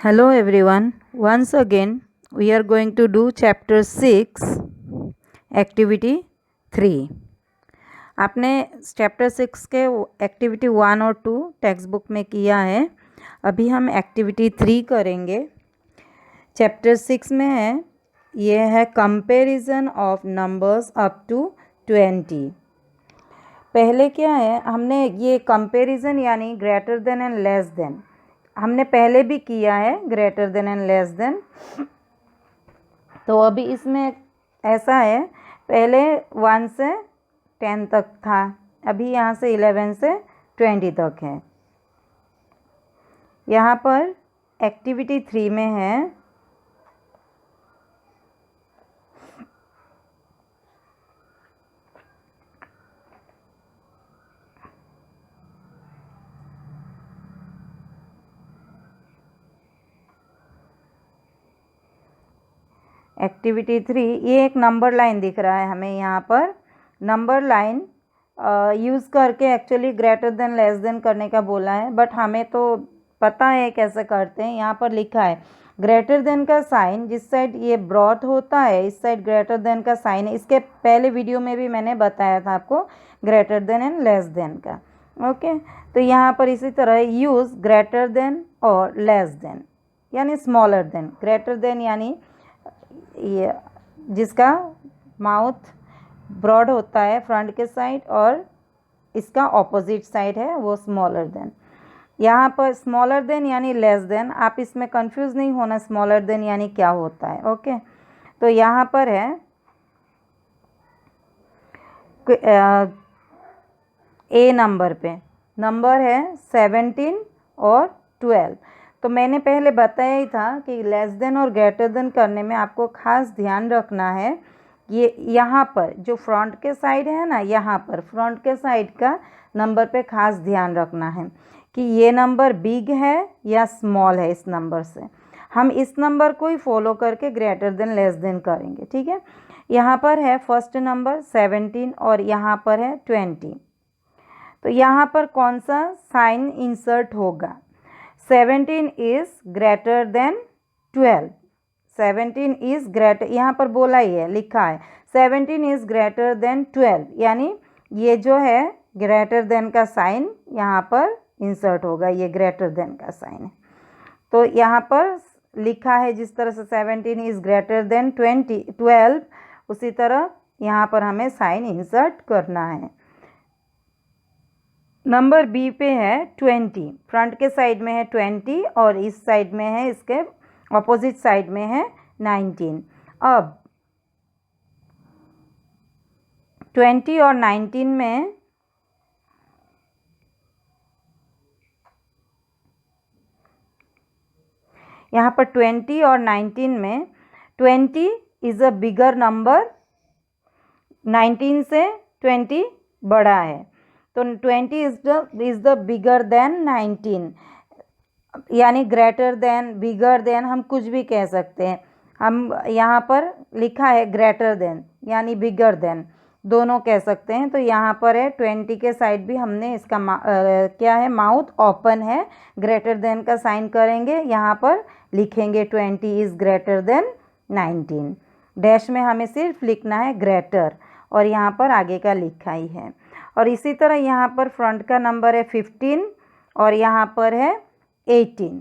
Hello everyone, once again we are going to do chapter 6 activity 3। आपने chapter 6 के activity 1 और 2 text book में किया है। अभी हम एक्टिविटी 3 करेंगे। चैप्टर 6 में है, ये है comparison of numbers up to 20। पहले क्या है, हमने ये कंपैरिजन यानी greater than and less than हमने पहले भी किया है, greater than and less than. तो अभी इसमें ऐसा है, पहले 1 से 10 तक था, अभी यहाँ से 11 से 20 तक है। यहाँ पर एक्टिविटी 3 में है एक्टिविटी 3। ये एक नंबर लाइन दिख रहा है हमें, यहाँ पर नंबर लाइन यूज़ करके actually greater than less than करने का बोला है, बट हमें तो पता है कैसे करते हैं। यहाँ पर लिखा है ग्रेटर देन का साइन जिस साइड ये ब्रॉड होता है, इस साइड ग्रेटर देन का साइन है। इसके पहले वीडियो में भी मैंने बताया था आपको greater than and less then का। ओके, तो यहाँ पर इसी तरह यूज़ ग्रेटर देन और लेस देन यानी स्मॉलर देन। ग्रेटर देन यानी ये जिसका माउथ ब्रॉड होता है फ्रंट के साइड और इसका ऑपोजिट साइड है वो स्मॉलर देन। यहाँ पर स्मॉलर देन यानी लेस देन, आप इसमें कंफ्यूज नहीं होना स्मॉलर देन यानी क्या होता है। ओके, तो यहाँ पर है ए नंबर पे नंबर है 17 और 12। तो मैंने पहले बताया ही था कि लेस देन और ग्रेटर देन करने में आपको खास ध्यान रखना है, ये यहाँ पर जो फ्रंट के साइड है ना, यहाँ पर फ्रंट के साइड का नंबर पे खास ध्यान रखना है कि ये नंबर बिग है या स्मॉल है। इस नंबर से हम इस नंबर को ही फॉलो करके ग्रेटर देन लेस देन करेंगे। ठीक है, यहाँ पर है फर्स्ट नंबर 17 और यहाँ पर है 20। तो यहाँ पर कौन सा साइन इंसर्ट होगा? 17 is greater than 12। 17 is greater, यहाँ पर बोला ही है, लिखा है 17 इज़ ग्रेटर देन 12, यानी ये जो है ग्रेटर देन का साइन यहाँ पर इंसर्ट होगा, ये ग्रेटर देन का साइन है। तो यहाँ पर लिखा है जिस तरह से 17 इज़ ग्रेटर देन 12, उसी तरह यहाँ पर हमें साइन इंसर्ट करना है। नंबर बी पे है 20, फ्रंट के साइड में है 20 और इस साइड में है, इसके ऑपोजिट साइड में है 19। अब 20 और 19 में यहाँ पर 20 और 19 में 20 इज़ अ बिगर नंबर, 19 से 20 बड़ा है, तो 20 इज़ द बिगर देन 19, यानी ग्रेटर देन, बिगर देन हम कुछ भी कह सकते हैं। हम यहाँ पर लिखा है ग्रेटर देन यानी बिगर देन, दोनों कह सकते हैं। तो यहाँ पर है 20 के साइड भी हमने इसका क्या है, माउथ ओपन है, ग्रेटर देन का साइन करेंगे, यहाँ पर लिखेंगे 20 इज़ ग्रेटर देन 19। डैश में हमें सिर्फ लिखना है ग्रेटर और यहाँ पर आगे का लिखा ही है। और इसी तरह यहाँ पर फ्रंट का नंबर है 15 और यहाँ पर है 18।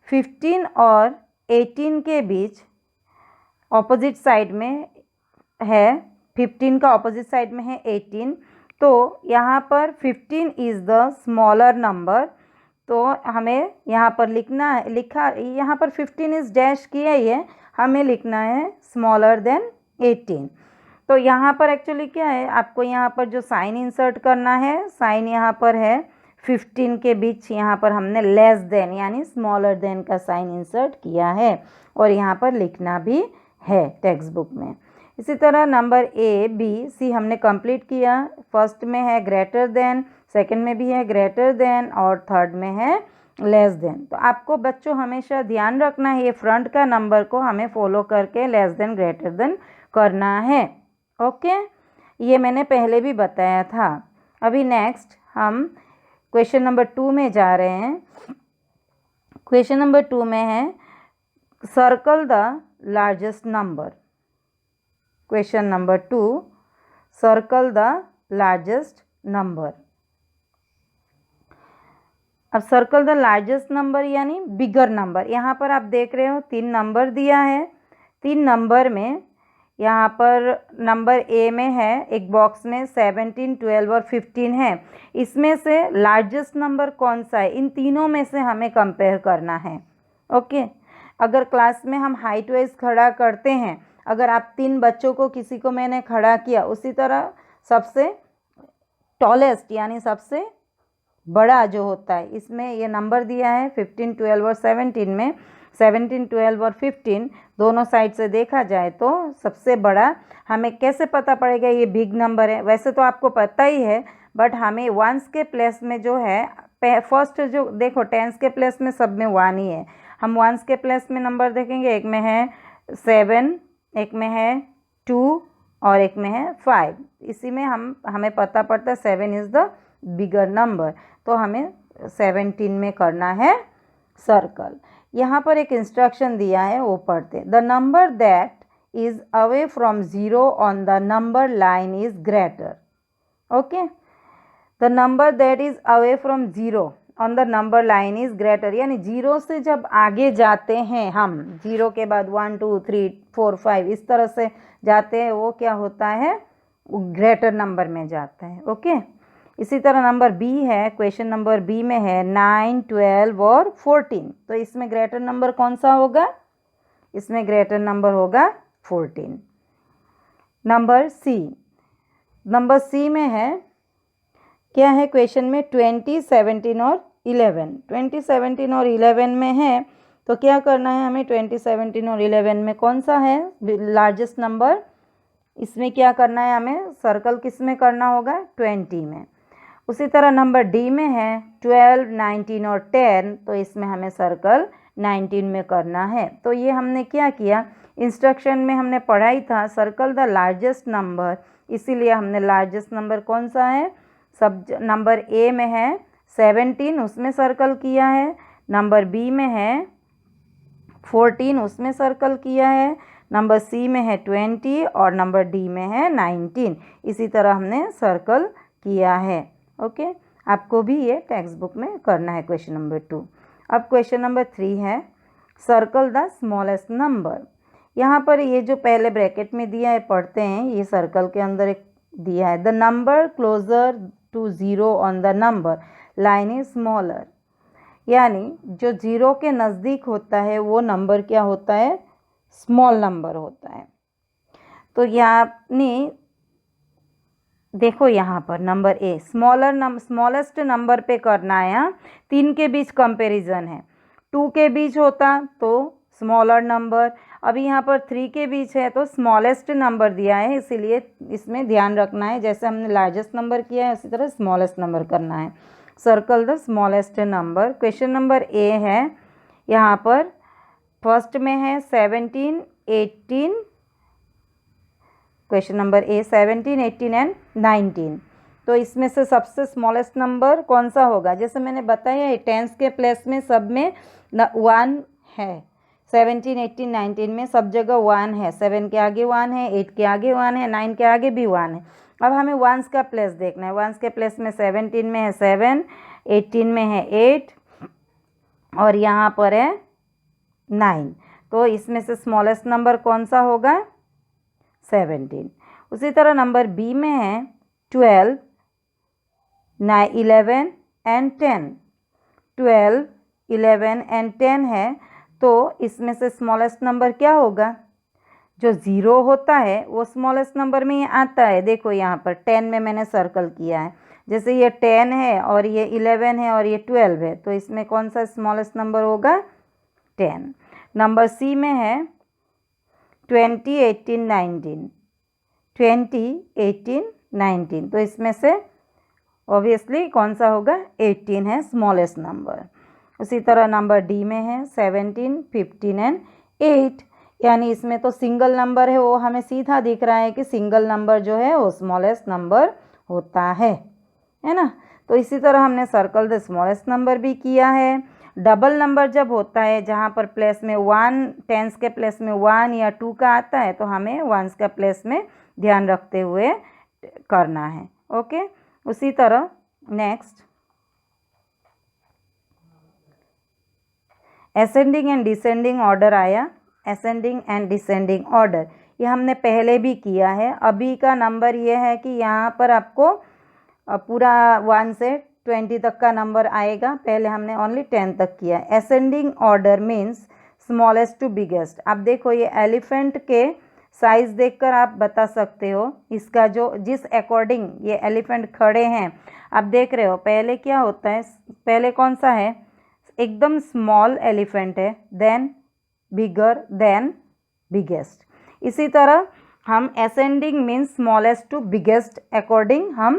15 और 18 के बीच ऑपोजिट साइड में है, 15 का ऑपोजिट साइड में है 18, तो यहाँ पर 15 इज़ द स्मॉलर नंबर। तो हमें यहाँ पर लिखना है, लिखा यहाँ पर 15 इज़ डैश किया ही है, हमें लिखना है स्मॉलर देन 18। तो यहाँ पर एक्चुअली क्या है, आपको यहाँ पर जो साइन इंसर्ट करना है, साइन यहाँ पर है 15 के बीच, यहाँ पर हमने लेस देन यानी स्मॉलर देन का साइन इंसर्ट किया है और यहाँ पर लिखना भी है टेक्स्ट बुक में। इसी तरह नंबर ए बी सी हमने कंप्लीट किया। फर्स्ट में है ग्रेटर देन, सेकंड में भी है ग्रेटर देन और थर्ड में है लेस देन। तो आपको बच्चों हमेशा ध्यान रखना है, ये फ्रंट का नंबर को हमें फॉलो करके लेस देन ग्रेटर देन करना है। ओके, ये मैंने पहले भी बताया था। अभी नेक्स्ट हम क्वेश्चन नंबर 2 में जा रहे हैं। क्वेश्चन नंबर 2 में है circle the largest number. Question number 2, circle the largest number. अब सर्कल द लार्जेस्ट नंबर यानी बिगर नंबर। यहाँ पर आप देख रहे हो 3 नंबर दिया है। 3 नंबर में यहाँ पर नंबर ए में है एक बॉक्स में 17, 12 और 15 है। इसमें से लार्जेस्ट नंबर कौन सा है, इन तीनों में से हमें कंपेयर करना है। ओके, अगर क्लास में हम हाइट वाइज खड़ा करते हैं, अगर आप 3 बच्चों को किसी को मैंने खड़ा किया, उसी तरह सबसे टॉलेस्ट यानी सबसे बड़ा जो होता है, इसमें ये नंबर दिया है 15, 12 और 17 में 17, 12 और 15 दोनों साइड से देखा जाए तो सबसे बड़ा। हमें कैसे पता पड़ेगा ये बिग नंबर है? वैसे तो आपको पता ही है, बट हमें वंस के प्लेस में जो है, फर्स्ट जो देखो टेंस के प्लेस में सब में 1 ही है। हम वंस के प्लेस में नंबर देखेंगे, एक में है 7, एक में है 2 और एक में है 5। इसी में हमें पता पड़ता है 7 इज़ द बिगर नंबर। तो हमें 17 में करना है सर्कल। यहाँ पर एक इंस्ट्रक्शन दिया है, वो पढ़ते। The number that is away from 0 on the number line is greater. Okay, the number that is away from 0 on the number line is greater, यानी 0 से जब आगे जाते हैं हम, 0 के बाद 1, 2, 3, 4, 5 इस तरह से जाते हैं, वो क्या होता है, ग्रेटर नंबर में जाता है। ओके, इसी तरह नंबर बी है, क्वेश्चन नंबर बी में है 9, 12 और 14। तो इसमें ग्रेटर नंबर कौन सा होगा? इसमें ग्रेटर नंबर होगा 14। नंबर सी में है, क्या है क्वेश्चन में 20, 17 और 11। 20, 17 और 11 में है, तो क्या करना है हमें? 20, 17 और 11 में कौन सा है लार्जेस्ट नंबर? इसमें क्या करना है हमें? सर्कल किस में करना होगा? 20 में। उसी तरह नंबर डी में है 12, 19 और 10, तो इसमें हमें सर्कल 19 में करना है। तो ये हमने क्या किया, इंस्ट्रक्शन में हमने पढ़ाई था सर्कल द लार्जेस्ट नंबर, इसीलिए हमने लार्जेस्ट नंबर कौन सा है, सब नंबर ए में है 17, उसमें सर्कल किया है। नंबर बी में है 14, उसमें सर्कल किया है। नंबर सी में है 20 और नंबर डी में है 19। इसी तरह हमने सर्कल किया है। ओके, आपको भी ये टेक्स्ट बुक में करना है क्वेश्चन नंबर 2। अब क्वेश्चन नंबर 3 है, सर्कल द स्मॉलेस्ट नंबर। यहाँ पर ये जो पहले ब्रैकेट में दिया है पढ़ते हैं, ये सर्कल के अंदर एक दिया है, the number closer to 0 on the number line is smaller, यानी जो 0 के नज़दीक होता है वो नंबर क्या होता है? स्मॉल नंबर होता है। तो यानी देखो यहाँ पर नंबर ए स्मॉलेस्ट नंबर पे करना है। यहाँ 3 के बीच कंपैरिजन है, 2 के बीच होता तो स्मॉलर नंबर, अभी यहाँ पर 3 के बीच है तो स्मॉलेस्ट नंबर दिया है, इसीलिए इसमें ध्यान रखना है, जैसे हमने लार्जेस्ट नंबर किया है उसी तरह स्मॉलेस्ट नंबर करना है। Circle the smallest number. Question number A है, यहाँ पर फर्स्ट में है 17, 18, क्वेश्चन नंबर ए 17, 18 एंड 19। तो इसमें से सबसे स्मॉलेस्ट नंबर कौन सा होगा? जैसे मैंने बताया टेंस के प्लेस में सब में 1 है, 17, 18, 19 में सब जगह 1 है, 7 के आगे 1 है, 8 के आगे 1 है, 9 के आगे भी 1 है। अब हमें वंस का प्लेस देखना है। वंस के प्लेस में 17 में है 7, 18 में है 8 और यहाँ पर है 9। तो इसमें से स्मॉलेस्ट नंबर कौन सा होगा? 17। उसी तरह नंबर बी में है 12, 11 एंड 10। 12, 11 एंड 10 है, तो इसमें से स्मॉलेस्ट नंबर क्या होगा? जो 0 होता है वो स्मॉलेस्ट नंबर में ही आता है। देखो यहाँ पर 10 में मैंने सर्कल किया है, जैसे ये 10 है और ये 11 है और ये 12 है, तो इसमें कौन सा स्मॉलेस्ट नंबर होगा? 10। नंबर सी में है 20, 18, 19। 20, 18, 19, तो इसमें से ऑब्वियसली कौन सा होगा? 18 है स्मॉलेस्ट नंबर। उसी तरह नंबर डी में है 17, 15 एंड 8, यानी इसमें तो सिंगल नंबर है, वो हमें सीधा दिख रहा है कि सिंगल नंबर जो है वो स्मॉलेस्ट नंबर होता है ना। तो इसी तरह हमने सर्कल द स्मॉलेस्ट नंबर भी किया है। डबल नंबर जब होता है जहाँ पर प्लेस में 1 टेंस के प्लेस में 1 या 2 का आता है तो हमें वंस का प्लेस में ध्यान रखते हुए करना है। ओके, उसी तरह next ascending and descending order आया। असेंडिंग एंड डिसेंडिंग ऑर्डर ये हमने पहले भी किया है। अभी का नंबर ये है कि यहाँ पर आपको पूरा 1 से 20 तक का नंबर आएगा, पहले हमने ओनली 10 तक किया। Ascending order means smallest to biggest. अब देखो ये एलिफेंट के साइज देखकर आप बता सकते हो इसका जो जिस अकॉर्डिंग ये एलिफेंट खड़े हैं, आप देख रहे हो पहले क्या होता है, पहले कौन सा है, एकदम स्मॉल एलिफेंट है, देन बिगर, देन बिगेस्ट। इसी तरह हम ascending means smallest to biggest according हम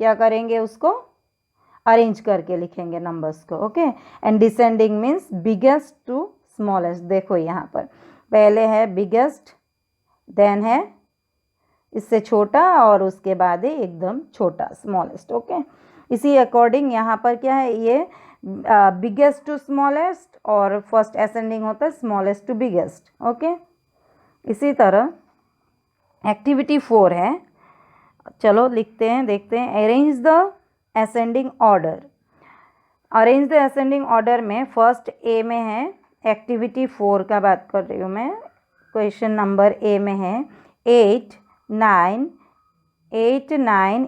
क्या करेंगे, उसको अरेंज करके लिखेंगे नंबर्स को। Okay, and descending means biggest to smallest. देखो यहाँ पर पहले है बिगेस्ट, देन है इससे छोटा और उसके बाद है एकदम छोटा स्मॉलेस्ट। ओके, इसी अकॉर्डिंग यहाँ पर क्या है, ये बिगेस्ट टू स्मॉलेस्ट और फर्स्ट असेंडिंग होता है स्मॉलेस्ट टू बिगेस्ट। ओके, इसी तरह एक्टिविटी 4 है, चलो लिखते हैं, देखते हैं। Arrange the ascending order. Arrange the ascending order में फर्स्ट ए में है, एक्टिविटी 4 का बात कर रही हूँ मैं। क्वेश्चन नंबर ए में है 8, 9,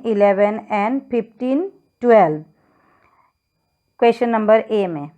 11 एंड 15, 12। क्वेश्चन नंबर ए में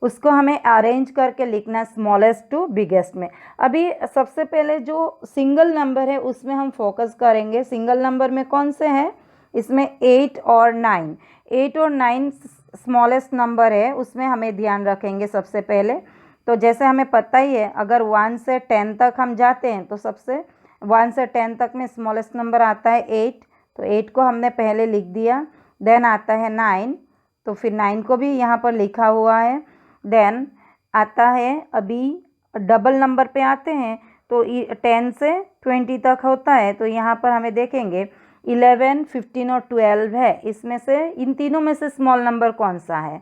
उसको हमें अरेंज करके लिखना स्मॉलेस्ट टू बिगेस्ट में। अभी सबसे पहले जो सिंगल नंबर है उसमें हम फोकस करेंगे। सिंगल नंबर में कौन से हैं, इसमें 8 और 9। 8 और 9 स्मॉलेस्ट नंबर है, उसमें हमें ध्यान रखेंगे सबसे पहले। तो जैसे हमें पता ही है अगर 1 से 10 तक हम जाते हैं तो सबसे 1 से 10 तक में स्मॉलेस्ट नंबर आता है 8, तो 8 को हमने पहले लिख दिया। देन आता है 9, तो फिर 9 को भी यहाँ पर लिखा हुआ है। देन आता है, अभी डबल नंबर पे आते हैं तो 10 से 20 तक होता है, तो यहाँ पर हमें देखेंगे 11, 15 और 12 है। इसमें से इन तीनों में से स्मॉल नंबर कौन सा है,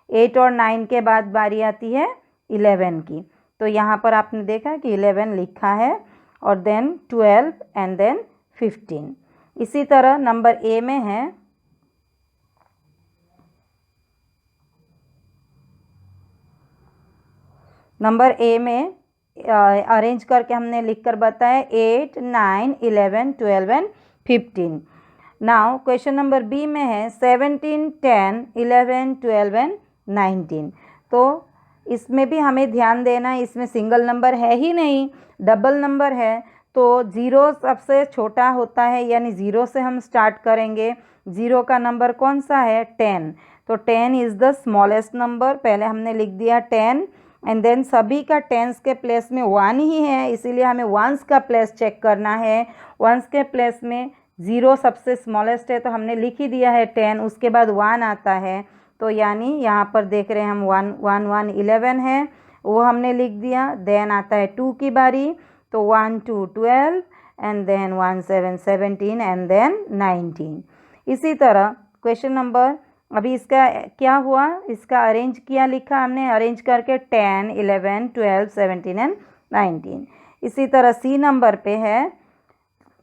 8 और 9 के बाद बारी आती है 11 की, तो यहाँ पर आपने देखा कि 11 लिखा है और देन 12 एंड देन 15। इसी तरह नंबर ए में है नंबर ए में अरेंज करके हमने लिखकर बताया 8, 9, 11, 12 and 15। Now question number B में है 17, 10, 11, 12 एंड 19। तो इसमें भी हमें ध्यान देना है, इसमें सिंगल नंबर है ही नहीं, डबल नंबर है, तो 0 सबसे छोटा होता है, यानी 0 से हम स्टार्ट करेंगे। 0 का नंबर कौन सा है, 10, तो 10 इज़ द स्मॉलेस्ट नंबर, पहले हमने लिख दिया 10 एंड देन सभी का टेंस के प्लेस में 1 ही है, इसीलिए हमें वंस का प्लेस चेक करना है। वंस के प्लेस में 0 सबसे स्मॉलेस्ट है तो हमने लिख ही दिया है 10, उसके बाद 1 आता है, तो यानी यहाँ पर देख रहे हैं हम 1, 1, 1, 11 है, वो हमने लिख दिया। देन आता है 2 की बारी, तो 1, 2, 12 एंड देन 1, 7, 17 एंड देन 19। इसी तरह क्वेश्चन नंबर, अभी इसका क्या हुआ, इसका अरेंज किया, लिखा हमने अरेंज करके 10, 11, 12, 17 एंड 19। इसी तरह सी नंबर पे है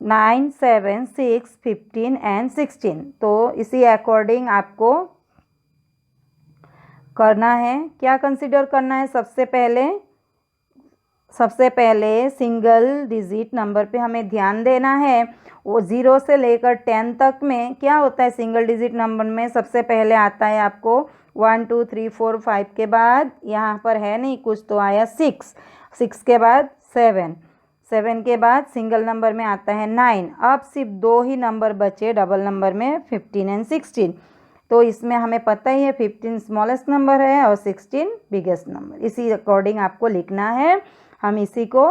9, 7, 6, 15 एंड 16। तो इसी अकॉर्डिंग आपको करना है, क्या कंसिडर करना है, सबसे पहले सिंगल डिजिट नंबर पे हमें ध्यान देना है। वो 0 से लेकर 10 तक में क्या होता है, सिंगल डिजिट नंबर में सबसे पहले आता है आपको 1, 2, 3, 4, 5 के बाद यहाँ पर है नहीं कुछ, तो आया 6, 6 के बाद 7, 7 के बाद सिंगल नंबर में आता है 9। अब सिर्फ 2 ही नंबर बचे डबल नंबर में, 15 एंड 16। तो इसमें हमें पता ही है 15 स्मॉलेस्ट नंबर है और 16 बिगेस्ट नंबर, इसी अकॉर्डिंग आपको लिखना है। हम इसी को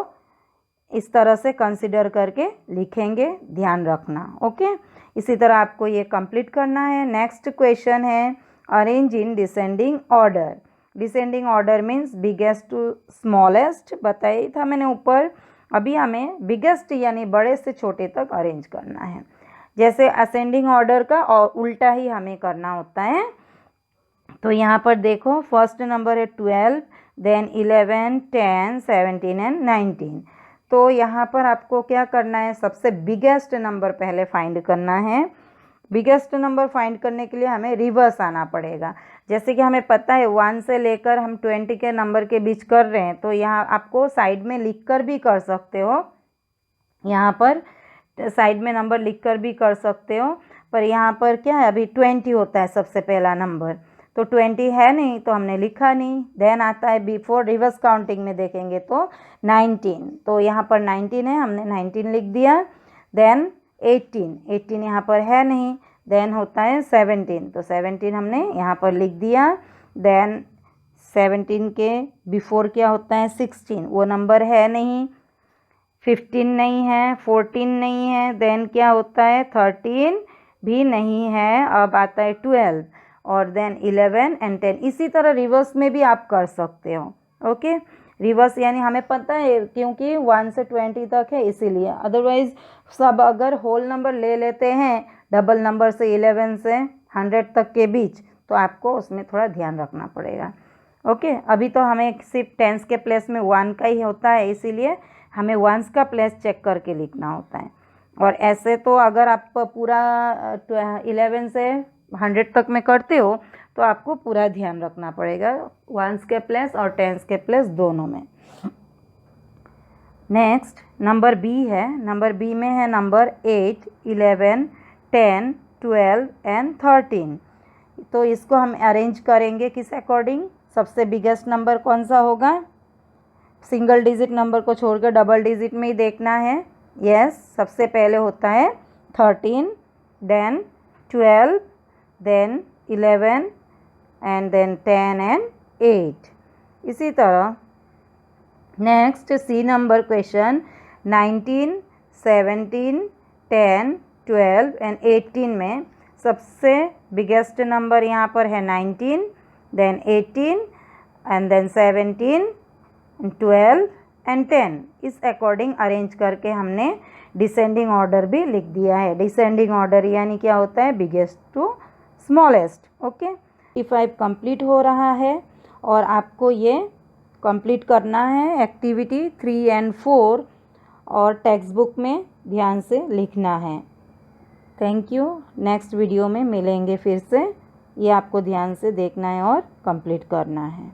इस तरह से कंसिडर करके लिखेंगे, ध्यान रखना। ओके, इसी तरह आपको ये कंप्लीट करना है। नेक्स्ट क्वेश्चन है arrange in descending order. Descending order means biggest to smallest, बताया था मैंने ऊपर। अभी हमें बिगेस्ट यानी बड़े से छोटे तक अरेंज करना है। जैसे असेंडिंग ऑर्डर का और उल्टा ही हमें करना होता है। तो यहाँ पर देखो फर्स्ट नंबर है 12, देन 11, 10, 17 एंड 19। तो यहाँ पर आपको क्या करना है, सबसे बिगेस्ट नंबर पहले फाइंड करना है। बिगेस्ट नंबर फाइंड करने के लिए हमें रिवर्स आना पड़ेगा। जैसे कि हमें पता है 1 से लेकर हम 20 के नंबर के बीच कर रहे हैं, तो यहाँ आपको साइड में लिख कर भी कर सकते हो, यहाँ पर साइड में नंबर लिख कर भी कर सकते हो। पर यहाँ पर क्या है, अभी 20 होता है सबसे पहला नंबर, तो 20 है नहीं तो हमने लिखा नहीं। देन आता है बिफोर, रिवर्स काउंटिंग में देखेंगे तो 19, तो यहाँ पर 19 है, हमने 19 लिख दिया। देन 18 यहाँ पर है नहीं। देन होता है 17, तो 17 हमने यहाँ पर लिख दिया। देन 17 के बिफोर क्या होता है 16, वो नंबर है नहीं। 15 नहीं है, 14 नहीं है, देन क्या होता है 13 भी नहीं है। अब आता है 12 और देन 11 एंड 10। इसी तरह रिवर्स में भी आप कर सकते हो। ओके, रिवर्स यानी हमें पता है क्योंकि 1 से 20 तक है इसीलिए, अदरवाइज सब अगर होल नंबर ले लेते हैं डबल नंबर से 11 से 100 तक के बीच, तो आपको उसमें थोड़ा ध्यान रखना पड़ेगा। ओके, अभी तो हमें सिर्फ टेंस के प्लेस में 1 का ही होता है, इसीलिए हमें वंस का प्लेस चेक करके लिखना होता है। और ऐसे तो अगर आप पूरा 11 से 100 तक में करते हो तो आपको पूरा ध्यान रखना पड़ेगा वंस के प्लेस और टेंस के प्लेस दोनों में। नेक्स्ट नंबर बी है। नंबर बी में है नंबर 8, 11, 10, 12 एंड 13। तो इसको हम अरेंज करेंगे किस अकॉर्डिंग, सबसे बिगेस्ट नंबर कौन सा होगा, सिंगल डिजिट नंबर को छोड़कर डबल डिजिट में ही देखना है। यस, सबसे पहले होता है 13, then 12, then 11 and then 10 and 8। इसी तरह next C number question 19, 17, 10, 12 and 18 में सबसे बिगेस्ट नंबर यहाँ पर है 19, देन 18 एंड देन 17, 12 एंड 10। इस अकॉर्डिंग अरेंज करके हमने डिसेंडिंग ऑर्डर भी लिख दिया है। डिसेंडिंग ऑर्डर यानी क्या होता है, biggest to smallest. Okay, 55 complete हो रहा है और आपको ये कंप्लीट करना है एक्टिविटी 3 एंड 4 और टेक्स्ट बुक में ध्यान से लिखना है। Thank you. नेक्स्ट वीडियो में मिलेंगे फिर से। ये आपको ध्यान से देखना है और कंप्लीट करना है।